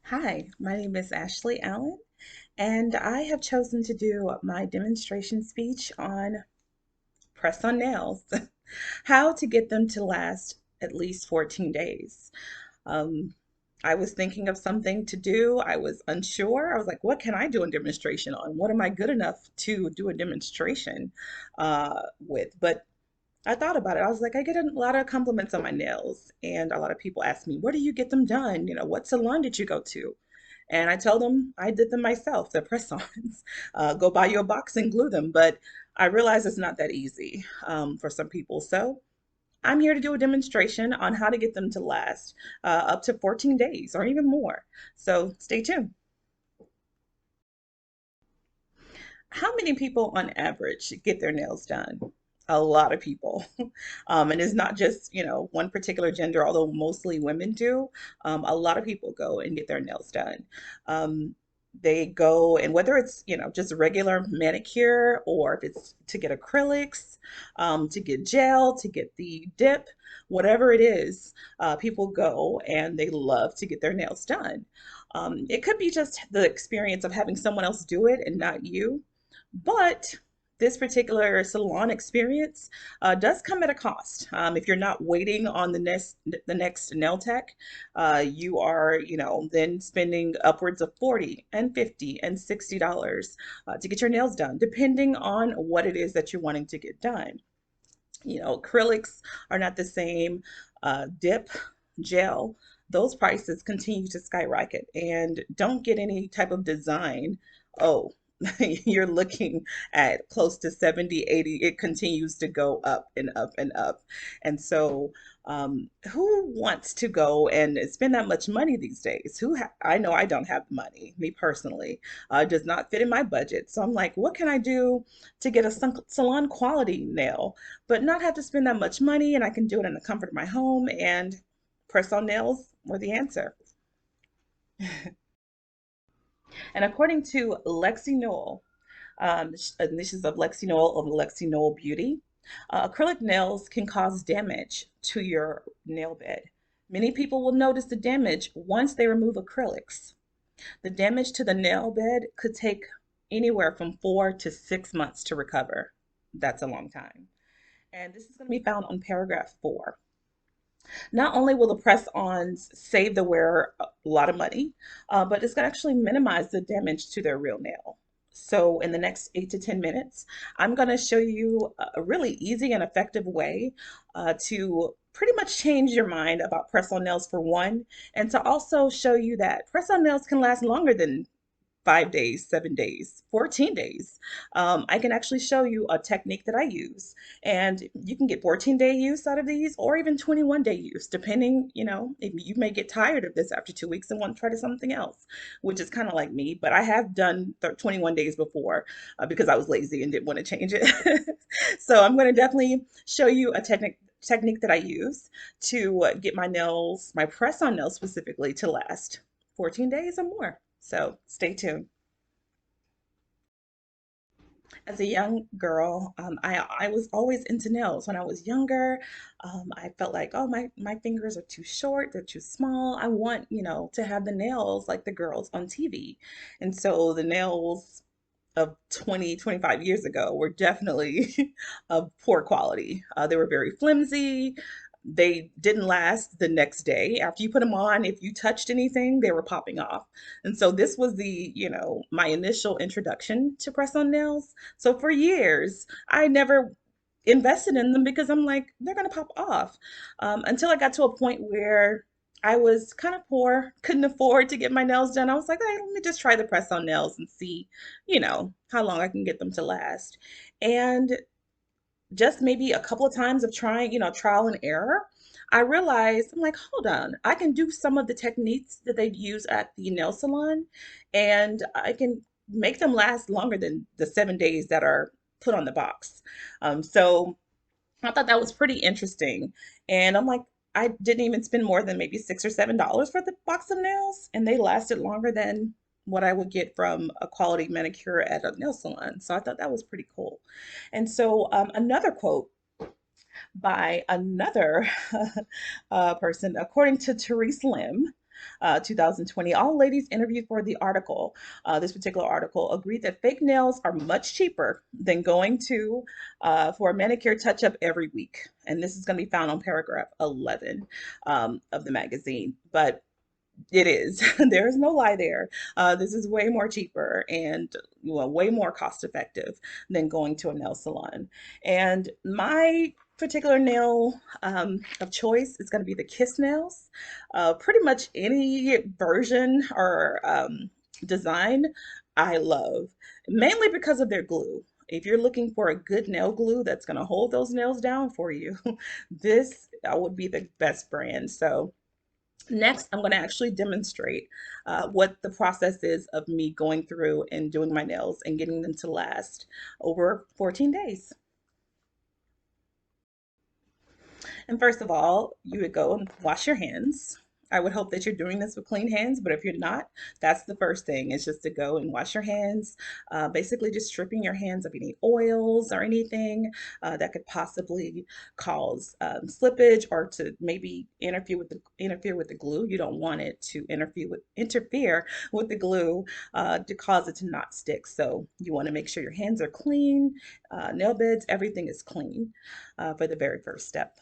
Hi, my name is Ashley Allen, and I have chosen to do my demonstration speech on press on nails, how to get them to last at least 14 days. Um, I was thinking of something to do. I was unsure. I was like, what can I do a demonstration on? What am I good enough to do a demonstration with? But I thought about it. I was like, I get a lot of compliments on my nails, and a lot of people ask me, where do you get them done? What salon did you go to? And I tell them I did them myself, the press-ons. Go buy you a box and glue them. But I realize it's not that easy for some people. So I'm here to do a demonstration on how to get them to last up to 14 days or even more. So stay tuned. How many people on average get their nails done? A lot of people. And it's not just, one particular gender, although mostly women do. A lot of people go and get their nails done. Um, they go, and whether it's, just a regular manicure or if it's to get acrylics, to get gel, to get the dip, whatever it is, people go and they love to get their nails done. It could be just the experience of having someone else do it and not you. But this particular salon experience does come at a cost. If you're not waiting on the next nail tech, you are, then spending upwards of 40 and 50 and $60 to get your nails done, depending on what it is that you're wanting to get done. Acrylics are not the same. Dip, gel, those prices continue to skyrocket and don't get any type of design. Oh, you're looking at close to 70, 80. It continues to go up and up and up. And so, who wants to go and spend that much money these days? I know I don't have the money, me personally. It does not fit in my budget. So I'm like, what can I do to get a salon quality nail, but not have to spend that much money, and I can do it in the comfort of my home, and press on nails were the answer. And according to Lexi Noel, and this is of Lexi Noel of Lexi Noel Beauty, acrylic nails can cause damage to your nail bed. Many people will notice the damage once they remove acrylics. The damage to the nail bed could take anywhere from 4 to 6 months to recover. That's a long time. And this is going to be found on paragraph 4. Not only will the press-ons save the wearer a lot of money, but it's going to actually minimize the damage to their real nail. So in the next 8 to 10 minutes, I'm going to show you a really easy and effective way to pretty much change your mind about press-on nails for one, and to also show you that press-on nails can last longer than 5 days, 7 days, 14 days. I can actually show you a technique that I use, and you can get 14-day use out of these or even 21-day use, depending, if you may get tired of this after 2 weeks and want to try to something else, which is kind of like me, but I have done 21 days before because I was lazy and didn't want to change it. So I'm going to definitely show you a technique that I use to get my nails, my press on nails specifically, to last 14 days or more. So stay tuned. As a young girl, I was always into nails. When I was younger, I felt like, oh, my fingers are too short, they're too small. I want, to have the nails like the girls on TV. And so the nails of 20, 25 years ago were definitely of poor quality. They were very flimsy. They didn't last the next day. After you put them on, if you touched anything, they were popping off. And so this was my initial introduction to press on nails. So for years, I never invested in them because I'm like, they're going to pop off. Until I got to a point where I was kind of poor, couldn't afford to get my nails done. I was like, hey, let me just try the press on nails and see, how long I can get them to last. And just maybe a couple of times of trying, trial and error, I realized, I'm like, hold on, I can do some of the techniques that they use at the nail salon, and I can make them last longer than the 7 days that are put on the box. So I thought that was pretty interesting. And I'm like, I didn't even spend more than maybe $6 or $7 for the box of nails, and they lasted longer than what I would get from a quality manicure at a nail salon. So I thought that was pretty cool. And so another quote by another person, according to Therese Lim. 2020. All ladies interviewed for the article, this particular article, agreed that fake nails are much cheaper than going to for a manicure touch-up every week. And this is going to be found on paragraph 11 of the magazine. But it is. There is no lie there. This is way more cheaper and well, way more cost effective than going to a nail salon. And my particular nail of choice is going to be the Kiss nails. Pretty much any version or design I love, mainly because of their glue. If you're looking for a good nail glue that's going to hold those nails down for you, this would be the best brand. So next, I'm going to actually demonstrate what the process is of me going through and doing my nails and getting them to last over 14 days. And first of all, you would go and wash your hands. I would hope that you're doing this with clean hands, but if you're not, that's the first thing. Is just to go and wash your hands. Basically, just stripping your hands of any oils or anything that could possibly cause slippage or to maybe interfere with the glue. You don't want it to interfere with the glue to cause it to not stick. So you want to make sure your hands are clean, nail beds, everything is clean for the very first step.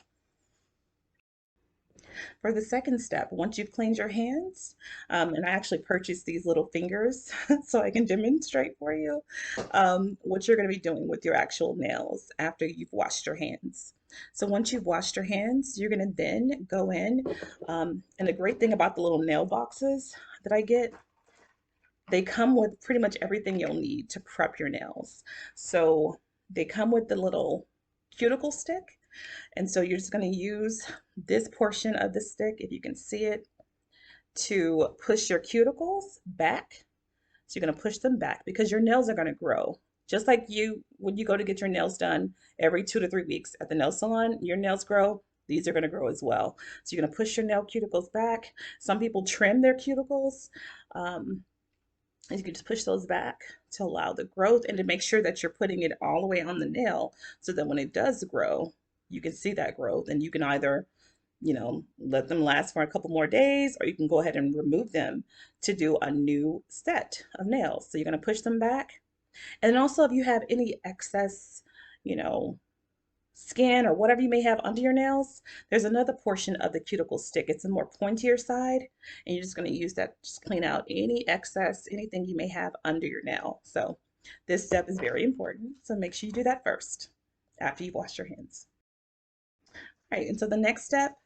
For the second step, once you've cleaned your hands, and I actually purchased these little fingers so I can demonstrate for you what you're going to be doing with your actual nails after you've washed your hands. So once you've washed your hands, you're going to then go in, and the great thing about the little nail boxes that I get, they come with pretty much everything you'll need to prep your nails. So they come with the little cuticle stick. And so you're just going to use this portion of the stick, if you can see it, to push your cuticles back. So you're going to push them back because your nails are going to grow. Just like when you go to get your nails done every 2 to 3 weeks at the nail salon, your nails grow. These are going to grow as well. So you're going to push your nail cuticles back. Some people trim their cuticles. And you can just push those back to allow the growth and to make sure that you're putting it all the way on the nail so that when it does grow, you can see that growth and you can either, let them last for a couple more days or you can go ahead and remove them to do a new set of nails. So you're going to push them back. And then also if you have any excess, you know, skin or whatever you may have under your nails, there's another portion of the cuticle stick. It's a more pointier side, and you're just going to use that to just clean out any excess, anything you may have under your nail. So this step is very important. So make sure you do that first after you've washed your hands. Right, and so the next step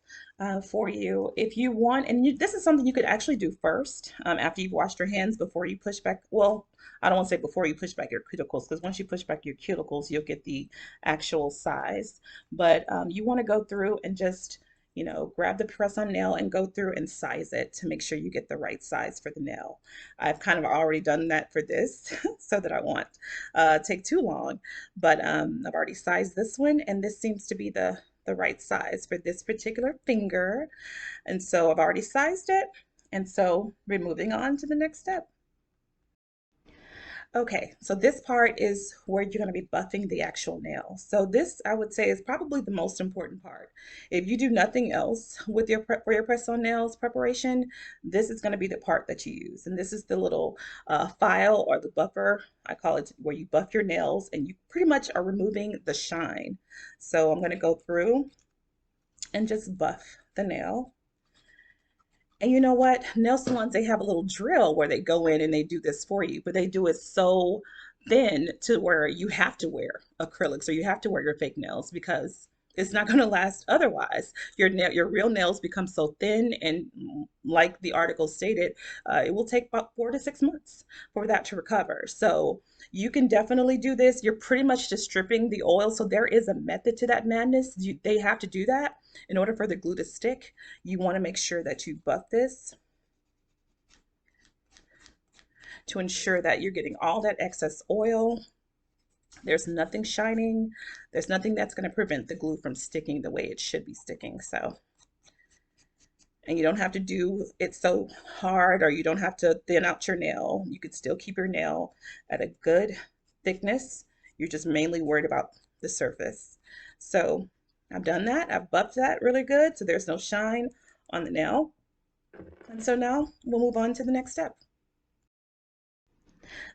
for you, if you want, and this is something you could actually do first after you've washed your hands before you push back. Well, I don't want to say before you push back your cuticles, because once you push back your cuticles, you'll get the actual size. But you want to go through and just, grab the press-on nail and go through and size it to make sure you get the right size for the nail. I've kind of already done that for this so that I won't take too long. But I've already sized this one, and this seems to be the right size for this particular finger. And so I've already sized it. And so we're moving on to the next step. Okay, so this part is where you're going to be buffing the actual nail. So this, I would say, is probably the most important part. If you do nothing else with your for your press-on nails preparation, this is going to be the part that you use. And this is the little file or the buffer, I call it, where you buff your nails and you pretty much are removing the shine. So I'm going to go through and just buff the nail. And you know what? Nail salons, they have a little drill where they go in and they do this for you, but they do it so thin to where you have to wear acrylics or you have to wear your fake nails because it's not going to last otherwise. Your real nails become so thin, and like the article stated, it will take about 4 to 6 months for that to recover. So you can definitely do this. You're pretty much just stripping the oil. So there is a method to that madness. They have to do that in order for the glue to stick. You want to make sure that you buff this to ensure that you're getting all that excess oil. There's nothing shining. There's nothing that's going to prevent the glue from sticking the way it should be sticking. So, and you don't have to do it so hard, or you don't have to thin out your nail. You could still keep your nail at a good thickness. You're just mainly worried about the surface. So I've done that. I've buffed that really good, so there's no shine on the nail. And so now we'll move on to the next step.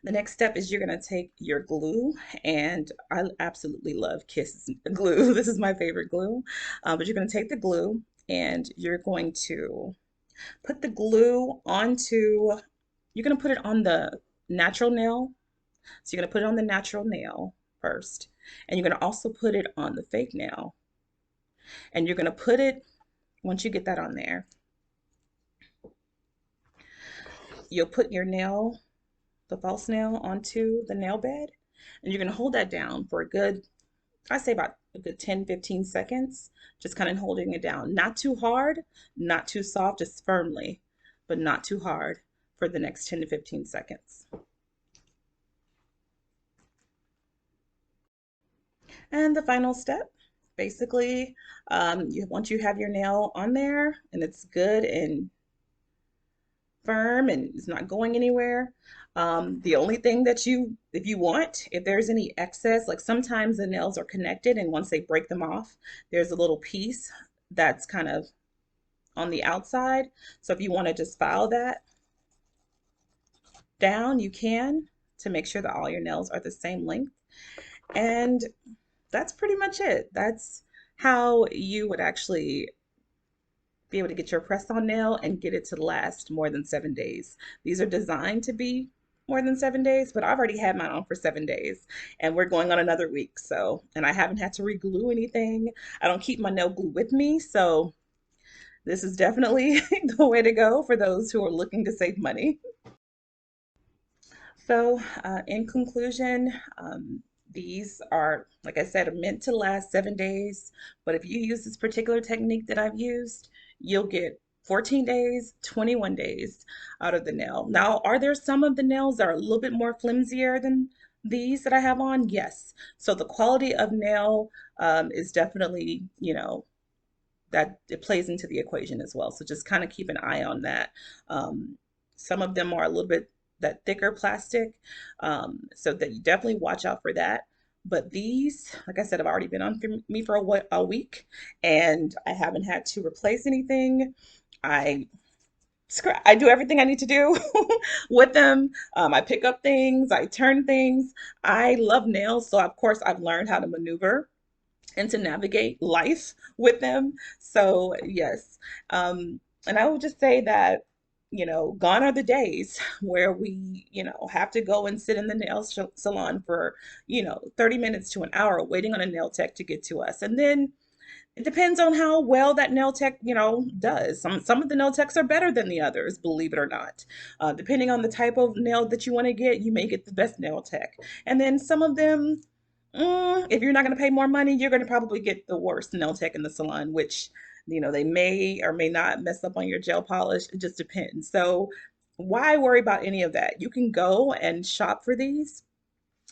The next step is you're going to take your glue, and I absolutely love Kiss glue. This is my favorite glue. But you're going to take the glue and you're going to put the glue onto, you're going to put it on the natural nail. So you're going to put it on the natural nail first, and you're going to also put it on the fake nail. And you're going to put it, once you get that on there, you'll put your nail, the false nail, onto the nail bed, and you're going to hold that down for a good, I say about a good 10-15 seconds, just kind of holding it down. Not too hard, not too soft, just firmly, but not too hard for the next 10 to 15 seconds. And the final step, basically, once you have your nail on there and it's good and firm and it's not going anywhere. The only thing that if you want, if there's any excess, like sometimes the nails are connected and once they break them off, there's a little piece that's kind of on the outside. So if you want to just file that down, you can, to make sure that all your nails are the same length. And that's pretty much it. That's how you would actually be able to get your press-on nail and get it to last more than 7 days. These are designed to be more than 7 days, but I've already had mine on for 7 days and we're going on another week. So, and I haven't had to re-glue anything. I don't keep my nail glue with me. So this is definitely the way to go for those who are looking to save money. So, in conclusion, these are, like I said, meant to last 7 days. But if you use this particular technique that I've used, you'll get 14 days, 21 days out of the nail. Now, are there some of the nails that are a little bit more flimsier than these that I have on? Yes. So the quality of nail is definitely, that it plays into the equation as well. So just kind of keep an eye on that. Some of them are a little bit that thicker plastic, so that you definitely watch out for that. But these, like I said, have already been on for me for a week, and I haven't had to replace anything. I I do everything I need to do with them. I pick up things, I turn things. I love nails, so of course I've learned how to maneuver and to navigate life with them. So, yes. And I will just say that, gone are the days where we, have to go and sit in the nail salon for, 30 minutes to an hour waiting on a nail tech to get to us. And then it depends on how well that nail tech, does. Some of the nail techs are better than the others, believe it or not. Depending on the type of nail that you want to get, you may get the best nail tech. And then some of them, if you're not going to pay more money, you're going to probably get the worst nail tech in the salon, which, they may or may not mess up on your gel polish. It just depends. So why worry about any of that? You can go and shop for these.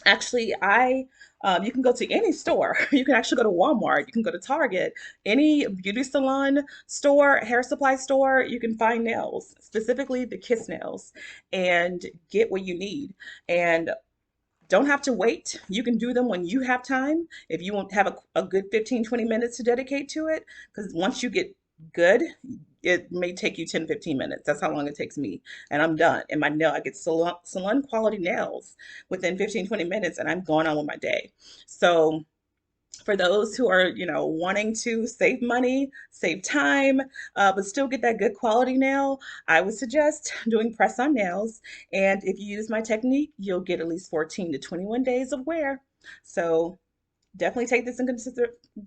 Actually, you can go to any store. You can actually go to Walmart. You can go to Target, any beauty salon store, hair supply store. You can find nails, specifically the Kiss nails, and get what you need. And don't have to wait. You can do them when you have time. If you want have a good 15-20 minutes to dedicate to it, because once you get good, it may take you 10-15 minutes. That's how long it takes me. And I'm done. And my nail, I get salon quality nails within 15-20 minutes and I'm going on with my day. So for those who are, wanting to save money, save time, but still get that good quality nail, I would suggest doing press on nails. And if you use my technique, you'll get at least 14 to 21 days of wear. So definitely take this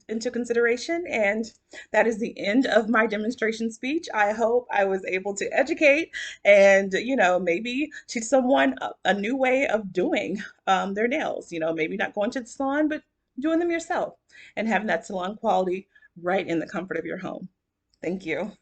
into consideration. And that is the end of my demonstration speech. I hope I was able to educate and, maybe teach someone a new way of doing their nails. Maybe not going to the salon, but doing them yourself and having that salon quality right in the comfort of your home. Thank you.